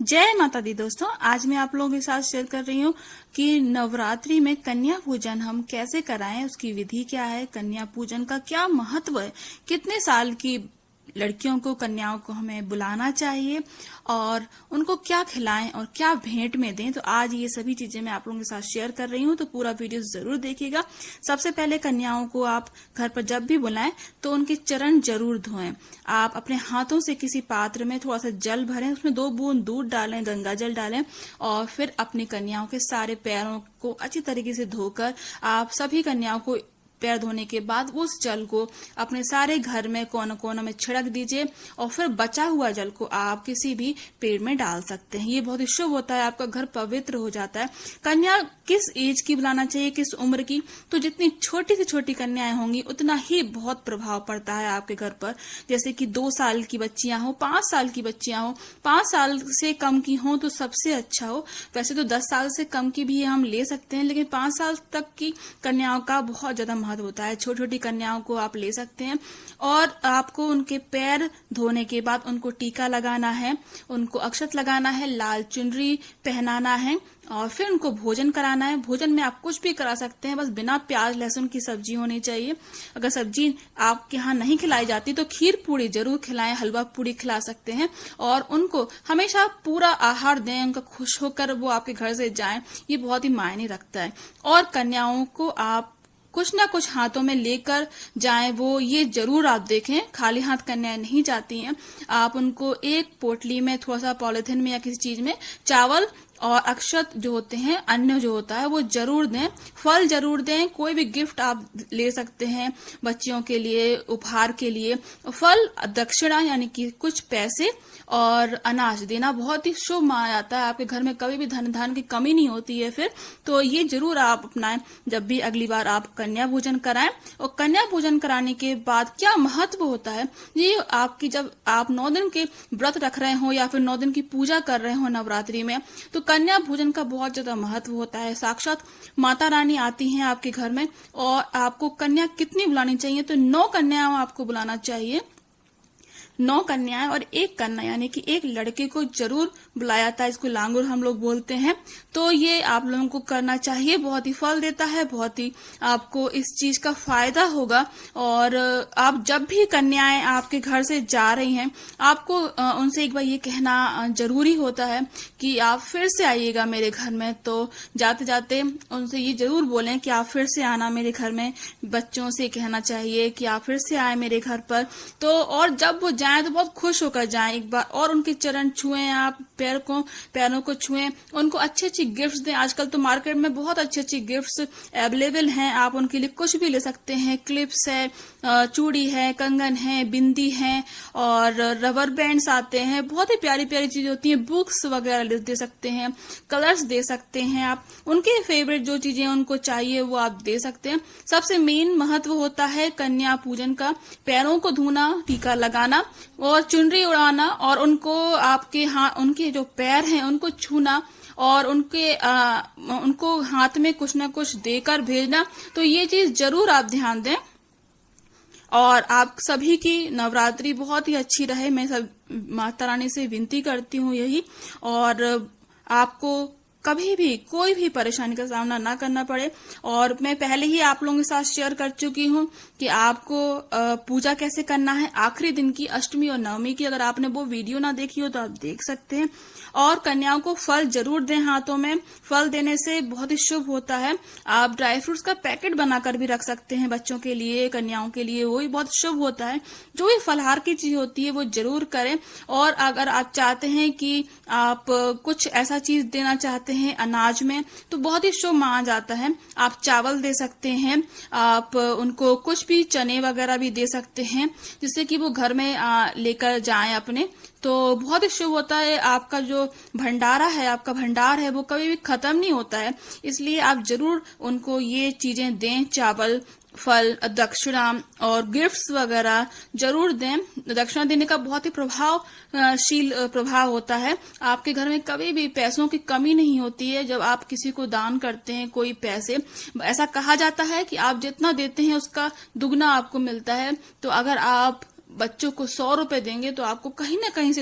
जय माता दी दोस्तों। आज मैं आप लोगों के साथ शेयर कर रही हूँ कि नवरात्रि में कन्या पूजन हम कैसे कराएं, उसकी विधि क्या है, कन्या पूजन का क्या महत्व है, कितने साल की लड़कियों को, कन्याओं को हमें बुलाना चाहिए और उनको क्या खिलाएं और क्या भेंट में दें। तो आज ये सभी चीजें मैं आप लोगों के साथ शेयर कर रही हूँ, तो पूरा वीडियो जरूर देखिएगा। सबसे पहले कन्याओं को आप घर पर जब भी बुलाएं तो उनके चरण जरूर धोएं। आप अपने हाथों से किसी पात्र में थोड़ा सा जल भरें, उसमें 2 बूंद दूध डालें, गंगा जल डालें और फिर अपनी कन्याओं के सारे पैरों को अच्छी तरीके से धोकर आप सभी कन्याओं को पैर धोने के बाद उस जल को अपने सारे घर में कोने कोने में छिड़क दीजिए और फिर बचा हुआ जल को आप किसी भी पेड़ में डाल सकते हैं। ये बहुत ही शुभ होता है, आपका घर पवित्र हो जाता है। कन्या किस एज की बुलाना चाहिए, किस उम्र की? तो जितनी छोटी से छोटी कन्याएं होंगी उतना ही बहुत प्रभाव पड़ता है आपके घर पर। जैसे कि 2 साल की बच्चियां हो, 5 साल की बच्चियां हो, 5 साल से कम की हो तो सबसे अच्छा हो। वैसे तो 10 साल से कम की भी हम ले सकते हैं, लेकिन 5 साल तक की कन्याओं का बहुत ज्यादा महत्व होता है। छोटी छोटी कन्याओं को आप ले सकते हैं और आपको उनके पैर धोने के बाद उनको टीका लगाना है, उनको अक्षत लगाना है, लाल चुनरी पहनाना है और फिर उनको भोजन कराना है। भोजन में आप कुछ भी करा सकते हैं, बस बिना प्याज लहसुन की सब्जी होनी चाहिए। अगर सब्जी आपके यहाँ नहीं खिलाई जाती तो खीर पूड़ी जरूर खिलाएं, हलवा पूड़ी खिला सकते हैं और उनको हमेशा पूरा आहार दें, उनका खुश होकर वो आपके घर से जाएं। ये बहुत ही मायने रखता है। और कन्याओं को आप कुछ ना कुछ हाथों में लेकर जाएं, वो ये जरूर आप देखें, खाली हाथ कन्याएं नहीं जाती हैं। आप उनको एक पोटली में, थोड़ा सा पॉलिथीन में या किसी चीज में चावल और अक्षत जो होते हैं, अन्न जो होता है वो जरूर दें, फल जरूर दें। कोई भी गिफ्ट आप ले सकते हैं बच्चियों के लिए, उपहार के लिए। फल, दक्षिणा यानी कि कुछ पैसे और अनाज देना बहुत ही शुभ माना जाता है। आपके घर में कभी भी धन धान की कमी नहीं होती है फिर। तो ये जरूर आप अपनाएं जब भी अगली बार आप कन्या पूजन कराएं। और कन्या पूजन कराने के बाद क्या महत्व होता है, ये आपकी जब आप 9 दिन के व्रत रख रहे हो या फिर 9 दिन की पूजा कर रहे हो नवरात्रि में, तो कन्या पूजन का बहुत ज्यादा महत्व होता है। साक्षात माता रानी आती हैं आपके घर में और आपको कन्या कितनी बुलानी चाहिए, तो 9 कन्याओं आपको बुलाना चाहिए। 9 कन्याएं और 1 कन्या यानी कि 1 लड़के को जरूर बुलाया जाता है। इसको लांगुर हम लोग बोलते हैं। तो ये आप लोगों को करना चाहिए, बहुत ही फल देता है, बहुत ही आपको इस चीज का फायदा होगा। और आप जब भी कन्याएं आपके घर से जा रही हैं, आपको उनसे एक बार ये कहना जरूरी होता है कि आप फिर से आइएगा मेरे घर में। तो जाते जाते उनसे ये जरूर बोलें कि आप फिर से आना मेरे घर में। बच्चों से कहना चाहिए कि आप फिर से आए मेरे घर पर। तो और जब वो जाएं तो बहुत खुश होकर जाएं एक बार, और उनके चरण छुएं, आप पैरों को छुएं, उनको अच्छी अच्छी गिफ्ट्स दें। आजकल तो मार्केट में बहुत अच्छी अच्छी गिफ्ट्स अवेलेबल हैं, आप उनके लिए कुछ भी ले सकते हैं। क्लिप्स है, चूड़ी है, कंगन है, बिंदी है और रबर बैंड्स आते हैं। बहुत ही प्यारी प्यारी चीजें होती हैं। बुक्स वगैरह दे सकते हैं, कलर्स दे सकते हैं। आप उनके फेवरेट जो चीजें उनको चाहिए वो आप दे सकते हैं। सबसे मेन महत्व होता है कन्या पूजन का पैरों को धोना, टीका लगाना और चुनरी उड़ाना और उनको आपके उनके जो पैर हैं उनको छूना और उनको हाथ में कुछ ना कुछ देकर भेजना। तो ये चीज जरूर आप ध्यान दें। और आप सभी की नवरात्रि बहुत ही अच्छी रहे, मैं सब माता रानी से विनती करती हूँ यही। और आपको कभी भी कोई भी परेशानी का सामना ना करना पड़े। और मैं पहले ही आप लोगों के साथ शेयर कर चुकी हूँ कि आपको पूजा कैसे करना है आखिरी दिन की, अष्टमी और नवमी की। अगर आपने वो वीडियो ना देखी हो तो आप देख सकते हैं। और कन्याओं को फल जरूर दें हाथों में, फल देने से बहुत ही शुभ होता है। आप ड्राई फ्रूट्स का पैकेट बनाकर भी रख सकते हैं बच्चों के लिए, कन्याओं के लिए, वो भी बहुत शुभ होता है। जो भी फलहार की चीज होती है वो जरूर करें। और अगर आप चाहते हैं कि आप कुछ ऐसा चीज देना चाहते हैं अनाज में, तो बहुत ही शुभ माना जाता है। आप चावल दे सकते हैं, आप उनको कुछ भी चने वगैरह भी दे सकते हैं, जिससे कि वो घर में लेकर जाएं अपने। तो बहुत ही शुभ होता है। आपका जो भंडारा है, आपका भंडार है, वो कभी भी खत्म नहीं होता है। इसलिए आप जरूर उनको ये चीजें दें, चावल, फल, दक्षिणा और गिफ्ट्स वगैरह जरूर दें। दक्षिणा देने का बहुत ही प्रभावशील प्रभाव होता है। आपके घर में कभी भी पैसों की कमी नहीं होती है जब आप किसी को दान करते हैं कोई पैसे। ऐसा कहा जाता है कि आप जितना देते हैं उसका दुगना आपको मिलता है। तो अगर आप बच्चों को 100 रुपए देंगे तो आपको कहीं ना कहीं से